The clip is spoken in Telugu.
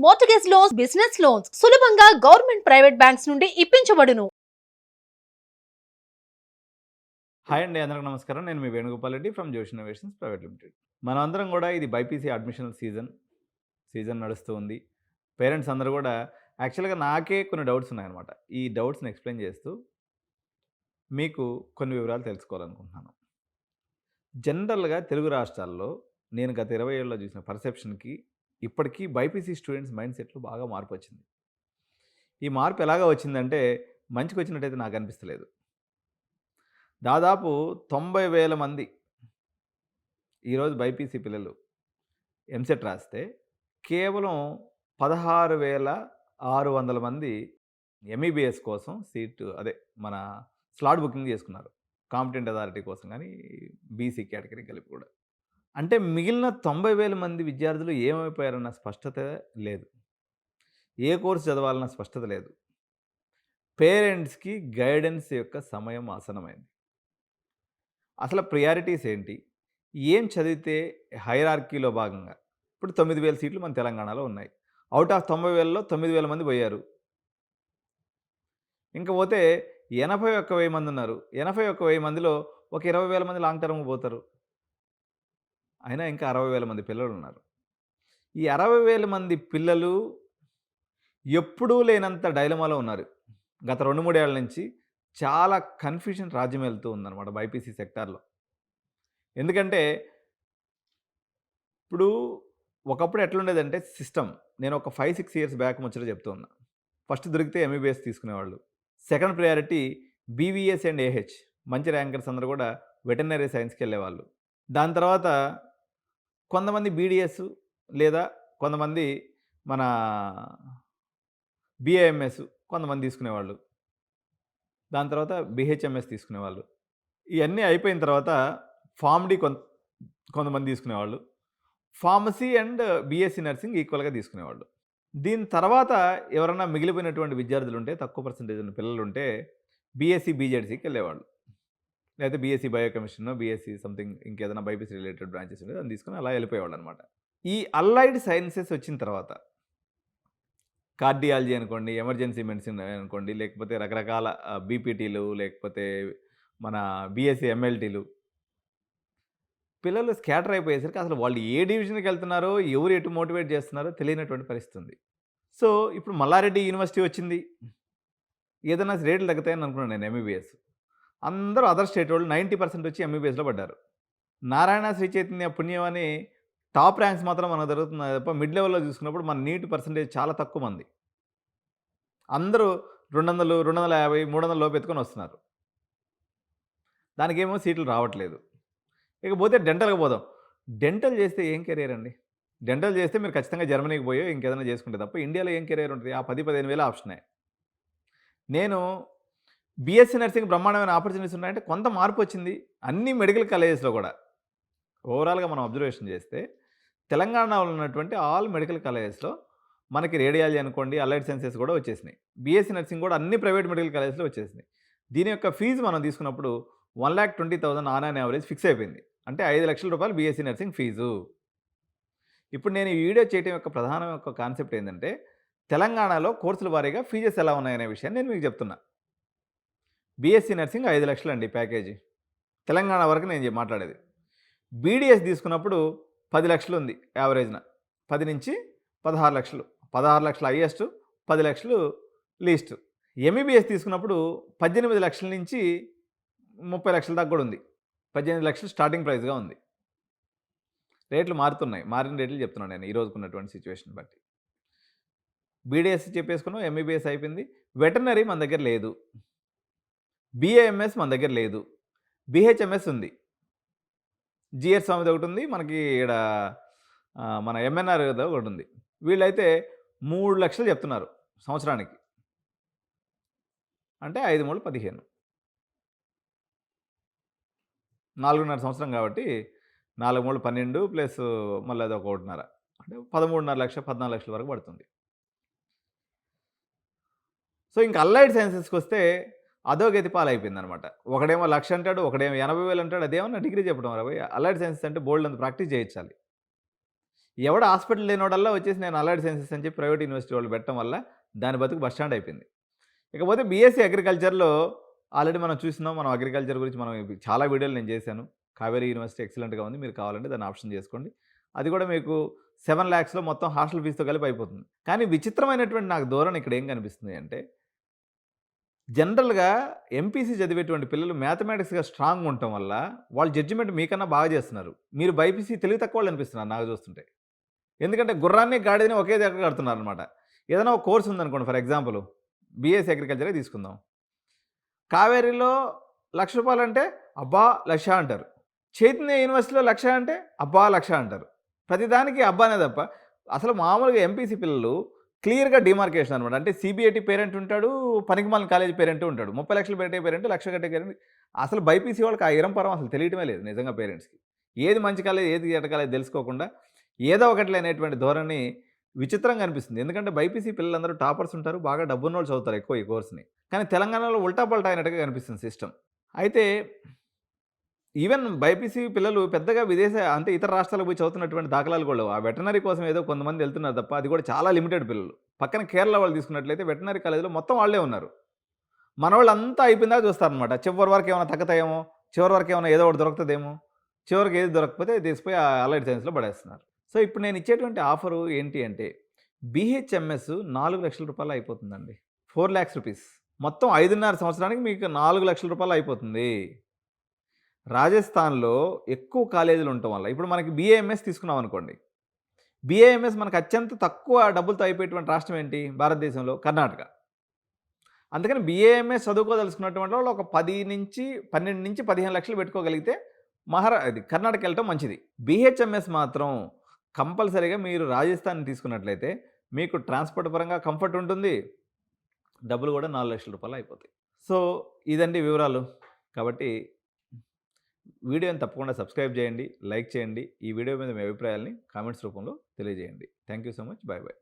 మార్టగేజ్ లోన్స్, బిజినెస్ లోన్స్ సులభంగా గవర్నమెంట్, ప్రైవేట్ బ్యాంక్స్ నుండి ఇప్పించబడును. హాయ్ అండి, అందరికీ నమస్కారం. నేను మీ వేణుగోపాల్ రెడ్డి ఫ్రమ్ జోష్ ఇన్నోవేషన్స్ ప్రైవేట్ లిమిటెడ్. మనమందరం కూడా ఇది బైపీసీ అడ్మిషన్ సీజన్ నడుస్తూ ఉంది. పేరెంట్స్ అందరూ కూడా యాక్చువల్‌గా నాకే కొన్ని డౌట్స్ ఉన్నాయన్నమాట. ఈ డౌట్స్‌ని ఎక్స్‌ప్లెయిన్ చేస్తూ మీకు కొన్ని వివరాలు తెలుసుకోవాలనుకుంటున్నాను. జనరల్‌గా తెలుగు రాష్ట్రాల్లో నేను గత 20 ఏళ్లలో చూసిన పర్సెప్షన్‌కి ఇప్పటికీ బైపీసీ స్టూడెంట్స్ మైండ్ సెట్‌లో బాగా మార్పొచ్చింది. ఈ మార్పు ఎలాగా వచ్చిందంటే మంచికొచ్చినట్టయితే నాకు అనిపిస్తలేదు. దాదాపు 90,000 మంది ఈరోజు బైపీసీ పిల్లలు ఎంసెట్ రాస్తే కేవలం 16,600 మంది ఎంఈబీఎస్ కోసం మన స్లాట్ బుకింగ్ చేసుకున్నారు. కాంపిటెంట్ అథారిటీ కోసం కానీ బీసీ కేటగిరీ కలిపి కూడా. అంటే మిగిలిన 90,000 మంది విద్యార్థులు ఏమైపోయారన్న స్పష్టత లేదు. ఏ కోర్సు చదవాలన్న స్పష్టత లేదు. పేరెంట్స్‌కి గైడెన్స్ యొక్క సమయం ఆసన్నమైంది. అసలు ప్రియారిటీస్ ఏంటి? ఏం చదివితే హైరార్కీలో భాగంగా ఇప్పుడు 9,000 సీట్లు మన తెలంగాణలో ఉన్నాయి. ఔట్ ఆఫ్ 90,000లో 9,000 మంది పోయారు. ఇంక పోతే 81,000 మంది ఉన్నారు. 81,000 మందిలో ఒక 20,000 మంది లాంగ్ టర్మ్‌కి పోతారు. అయినా ఇంకా 60,000 మంది పిల్లలున్నారు. ఈ 60,000 మంది పిల్లలు ఎప్పుడూ లేనంత డైలమాలో ఉన్నారు. గత 2, 3 ఏళ్ల నుంచి చాలా కన్‌ఫ్యూజన్ రాజ్యమేలుతూ ఉందన్నమాట బైపీసీ సెక్టార్‌లో. ఎందుకంటే ఇప్పుడు ఒకప్పుడు ఎట్లుండేదంటే సిస్టమ్, నేను ఒక 5, 6 ఇయర్స్ బ్యాక్ ముచ్చట చెప్తూ ఉన్నా. ఫస్ట్ దొరికితే ఎంబీబీఎస్ తీసుకునేవాళ్ళు. Second priority BVS and AH. మంచి ర్యాంకర్స్ అందరూ కూడా వెటర్నరీ సైన్స్‌కి వెళ్ళేవాళ్ళు. దాని తర్వాత కొంతమంది బీడీఎస్ లేదా కొంతమంది మన బీఏఎంఎస్ కొంతమంది తీసుకునేవాళ్ళు. దాని తర్వాత బీహెచ్ఎంఎస్ తీసుకునేవాళ్ళు. ఇవన్నీ అయిపోయిన తర్వాత ఫార్మ్‌డీ కొంతమంది తీసుకునేవాళ్ళు. ఫార్మసీ అండ్ బీఎస్సీ నర్సింగ్ ఈక్వల్‌గా తీసుకునేవాళ్ళు. దీని తర్వాత ఎవరన్నా మిగిలిపోయినటువంటి విద్యార్థులుంటే, తక్కువ పర్సెంటేజ్ ఉన్న పిల్లలుంటే బీఎస్సీ, బీజెడ్సీకి వెళ్ళేవాళ్ళు. లేకపోతే బీఎస్సీ బయోకెమిస్ట్రీనో, బీఎస్సీ సంథింగ్ ఇంకేదైనా బైపీసీ రిలేటెడ్ బ్రాంచెస్ ఉండేది దాన్ని తీసుకొని అలా వెళ్ళిపోయేవాళ్ళనమాట. ఈ అల్లైడ్ సైన్సెస్ వచ్చిన తర్వాత కార్డియాలజీ అనుకోండి, ఎమర్జెన్సీ మెడిసిన్ అనుకోండి, లేకపోతే రకరకాల బీపీటీలు, లేకపోతే మన బీఎస్సీ ఎంఎల్టీలు పిల్లలు స్కాటర్ అయిపోయేసరికి అసలు వాళ్ళు ఏ డివిజన్‌కి వెళ్తున్నారో, ఎవరు ఎటు మోటివేట్ చేస్తున్నారో తెలియనటువంటి పరిస్థితి ఉంది. సో, ఇప్పుడు మల్లారెడ్డి యూనివర్సిటీ వచ్చింది. ఏదైనా రేట్లు తగ్గుతాయని అనుకున్నాను నేను ఎంబీబీఎస్. అందరూ అదర్ స్టేట్ వాళ్ళు 90% వచ్చి ఎంబీబీఎస్‌లో పడ్డారు. నారాయణ, శ్రీ చైతన్య, పుణ్యం అని టాప్ ర్యాంక్స్ మాత్రం మనకు దొరుకుతున్నాయి తప్ప మిడ్ లెవెల్‌లో చూసుకున్నప్పుడు మన నీట్ పర్సెంటేజ్ చాలా తక్కువ మంది. అందరూ 200, 250, 300 లోపు ఎత్తుకొని వస్తున్నారు. దానికేమో సీట్లు రావట్లేదు. ఇకపోతే డెంటల్‌కి పోదాం. డెంటల్ చేస్తే ఏం కెరియర్ అండి? డెంటల్ చేస్తే మీరు ఖచ్చితంగా జర్మనీకి పోయో ఇంకేదైనా చేసుకుంటే తప్ప ఇండియాలో ఏం కెరియర్ ఉంటుంది? ఆ 10, 15 వేల ఆప్షనే. నేను బీఎస్సీ నర్సింగ్ బ్రహ్మాండమైన ఆపర్చునిటీస్ ఉన్నాయంటే కొంత మార్పు వచ్చింది. అన్ని మెడికల్ కాలేజెస్‌లో కూడా. ఓవరాల్‌గా మనం అబ్జర్వేషన్ చేస్తే తెలంగాణలో ఉన్నటువంటి ఆల్ మెడికల్ కాలేజెస్‌లో మనకి రేడియాలజీ అనుకోండి, అలైడ్ సైన్సెస్ కూడా వచ్చేసినాయి. బీఎస్సీ నర్సింగ్ కూడా అన్ని ప్రైవేట్ మెడికల్ కాలేజెస్‌లో వచ్చేసినాయి. దీని యొక్క ఫీజు మనం తీసుకున్నప్పుడు 1,20,000 ఆన్ యాన్ యావరేజ్ ఫిక్స్ అయిపోయింది. అంటే రూ. 5,00,000 బీఎస్సీ నర్సింగ్ ఫీజు. ఇప్పుడు నేను ఈ వీడియో చేయడం యొక్క ప్రధాన కాన్సెప్ట్ ఏంటంటే, తెలంగాణలో కోర్సుల వారీగా ఫీజెస్ ఎలా ఉన్నాయనే విషయాన్ని నేను మీకు చెప్తున్నా. బీఎస్సీ నర్సింగ్ 5,00,000 అండి ప్యాకేజీ. తెలంగాణ వరకు నేను మాట్లాడేది. బీడీఎస్ తీసుకున్నప్పుడు 10,00,000 ఉంది యావరేజ్‌న. 10,000-16,00,000. 16,00,000 హైయెస్ట్, 10,00,000 లీస్ట్. ఎంబీబీఎస్ తీసుకున్నప్పుడు 18,00,000 నుంచి 30,00,000 దాకా కూడా ఉంది. 18,00,000 స్టార్టింగ్ ప్రైస్‌గా ఉంది. రేట్లు మారుతున్నాయి. మారిన రేట్లు చెప్తున్నాను నేను ఈ రోజుకున్నటువంటి సిట్యుయేషన్ బట్టి. బీడీఎస్ చెప్పేసుకున్నాం, ఎంబీబీఎస్ అయిపోయింది. వెటర్నరీ మన దగ్గర లేదు. బీఏఎంఎస్ మన దగ్గర లేదు. బీహెచ్ఎంఎస్ ఉంది. జీఎస్ స్వామిది ఒకటి ఉంది. మనకి ఈడ మన ఎంఎన్ఆర్ ఒకటి ఉంది. వీళ్ళైతే 3,00,000 చెప్తున్నారు సంవత్సరానికి. అంటే 5, 3, 15. 4.5 సంవత్సరం కాబట్టి 4, 3, 12 ప్లస్ మళ్ళీ అది ఒక 1.5 అంటే 13,500,000, 14,00,000 వరకు పడుతుంది. సో, ఇంక అల్లైడ్ సైన్సెస్‌కి వస్తే అధోగతి పాలైపోయిందనమాట. ఒకడేమో 1,00,000 అంటాడు, ఒకడేమో 80,000 అంటాడు. అదేమన్నా డిగ్రీ చెప్పడం రా భయ్! అల్లైడ్ సైన్సెస్ అంటే బోలెడంత ప్రాక్టీస్ చేయించాలి. ఎవడ హాస్పిటల్ లేనోడల్లా వచ్చేసి నేను అలైడ్ సైన్సెస్ అని చెప్పి ప్రైవేట్ యూనివర్సిటీ వాళ్ళు పెట్టడం వల్ల దాని బతుకు బస్ స్టాండ్ అయిపోయింది. ఇకపోతే బీఎస్సీ అగ్రికల్చర్‌లో ఆల్రెడీ మనం చూసినాం. మనం అగ్రికల్చర్ గురించి మనం చాలా వీడియోలు నేను చేశాను. కావేరీ యూనివర్సిటీ ఎక్సలెంట్‌గా ఉంది. మీరు కావాలంటే దాన్ని ఆప్షన్ చేసుకోండి. అది కూడా మీకు 7,00,000లో మొత్తం హాస్టల్ ఫీస్‌తో కలిపి అయిపోతుంది. కానీ విచిత్రమైనటువంటి నాకు ధోరణి ఇక్కడ ఏం కనిపిస్తుంది అంటే, జనరల్‌గా ఎంపీసీ చదివేటువంటి పిల్లలు మ్యాథమెటిక్స్‌గా స్ట్రాంగ్‌గా ఉండటం వల్ల వాళ్ళు జడ్జిమెంట్ మీకన్నా బాగా చేస్తున్నారు. మీరు బైపీసీ తెలివి తక్కువోళ్ళు అనిపిస్తున్నారు నాకు చూస్తుంటే. ఎందుకంటే గుర్రాన్ని, గాడిదని ఒకే దగ్గర కడుతున్నారనమాట. ఏదైనా ఒక కోర్స్ ఉందనుకోండి ఫర్ ఎగ్జాంపుల్ బీఎస్సీ అగ్రికల్చరే తీసుకుందాం. కావేరీలో రూ. 1,00,000 అంటే అబ్బా! 1,00,000 అంటారు. చైతన్య యూనివర్సిటీలో 1,00,000 అంటే అబ్బా! 1,00,000 అంటారు. ప్రతిదానికి అబ్బానే తప్ప అసలు మామూలుగా ఎంపీసీ పిల్లలు క్లియర్‌గా డిమార్కేషన్ అనమాట. అంటే సీబీఐటీ పేరెంట్ ఉంటాడు, పనికిమాలిన కాలేజీ పేరెంట్ ఉంటాడు. 30,00,000 పెట్టే పేరెంట్, 1,00,000 కట్టే పేరెంట్. అసలు బైపీసీ వాళ్ళకి ఆ ఇరంపరం అసలు తెలియటమే లేదు నిజంగా పేరెంట్స్‌కి. ఏది మంచి కాలేజ్, ఏది చెడ్డ కాలేజ్ తెలుసుకోకుండా ఏదో ఒకటిలే అనేటువంటి ధోరణి విచిత్రంగా అనిపిస్తుంది. ఎందుకంటే బైపీసీ పిల్లలందరూ టాపర్స్ ఉంటారు. బాగా డబ్బున్నోళ్ళు చదువుతారు ఎక్కువ ఈ కోర్స్‌ని. కానీ తెలంగాణలో ఉల్టా పల్టా అయినట్టుగా కనిపిస్తుంది సిస్టమ్. అయితే ఈవెన్ బైపీసీ పిల్లలు పెద్దగా అంటే ఇతర రాష్ట్రాలకు పోయి చదువుతున్నటువంటి దాఖలాలు కూడా లేవు. ఆ వెటర్నరీ కోసం ఏదో కొంతమంది వెళ్తున్నారు తప్ప అది కూడా చాలా లిమిటెడ్ పిల్లలు. పక్కన కేరళ వాళ్ళు తీసుకున్నట్లయితే వెటర్నరీ కాలేజ్‌లో మొత్తం వాళ్ళే ఉన్నారు. మనోళ్ళంతా అయిపోయిందాక చూస్తారనమాట. చివరి వరకు ఏమైనా తగ్గుతాయేమో, చివరి వరకు ఏమైనా ఏదో ఒకటి దొరుకుతదేమో, చివరికి ఏది దొరకకపోతే తీసిపోయి అలైడ్ సైన్స్‌లో పడేస్తున్నారు. సో, ఇప్పుడు నేను ఇచ్చేటువంటి ఆఫరు ఏంటి అంటే బీహెచ్ఎంఎస్ రూ. 4,00,000 అయిపోతుందండి. 4,00,000 రూపీస్. మొత్తం 5.5 సంవత్సరానికి మీకు రూ. 4,00,000 అయిపోతుంది. రాజస్థాన్‌లో ఎక్కువ కాలేజీలు ఉండటం వల్ల ఇప్పుడు మనకి బీఏఎంఎస్ తీసుకున్నాం అనుకోండి. బీఏఎంఎస్ మనకు అత్యంత తక్కువ డబ్బులతో అయిపోయేటువంటి రాష్ట్రం ఏంటి భారతదేశంలో? కర్ణాటక. అందుకని బీఏఎంఎస్ చదువుకోదలుచుకున్నటువంటి వాళ్ళు ఒక 12-15 లక్షలు పెట్టుకోగలిగితే అది కర్ణాటకెళ్ళటం మంచిది. బీహెచ్ఎంఎస్ మాత్రం కంపల్సరీగా మీరు రాజస్థాన్ తీసుకున్నట్లయితే మీకు ట్రాన్స్‌పోర్ట్ పరంగా కంఫర్ట్ ఉంటుంది. డబ్బులు కూడా రూ. 4,00,000 అయిపోతాయి. సో, ఇదండి వివరాలు. కాబట్టి వీడియోని తప్పకుండా సబ్స్క్రైబ్ చేయండి, లైక్ చేయండి. ఈ వీడియో మీద మీ అభిప్రాయాల్ని కామెంట్స్ రూపంలో తెలియజేయండి. Thank you so much. By by.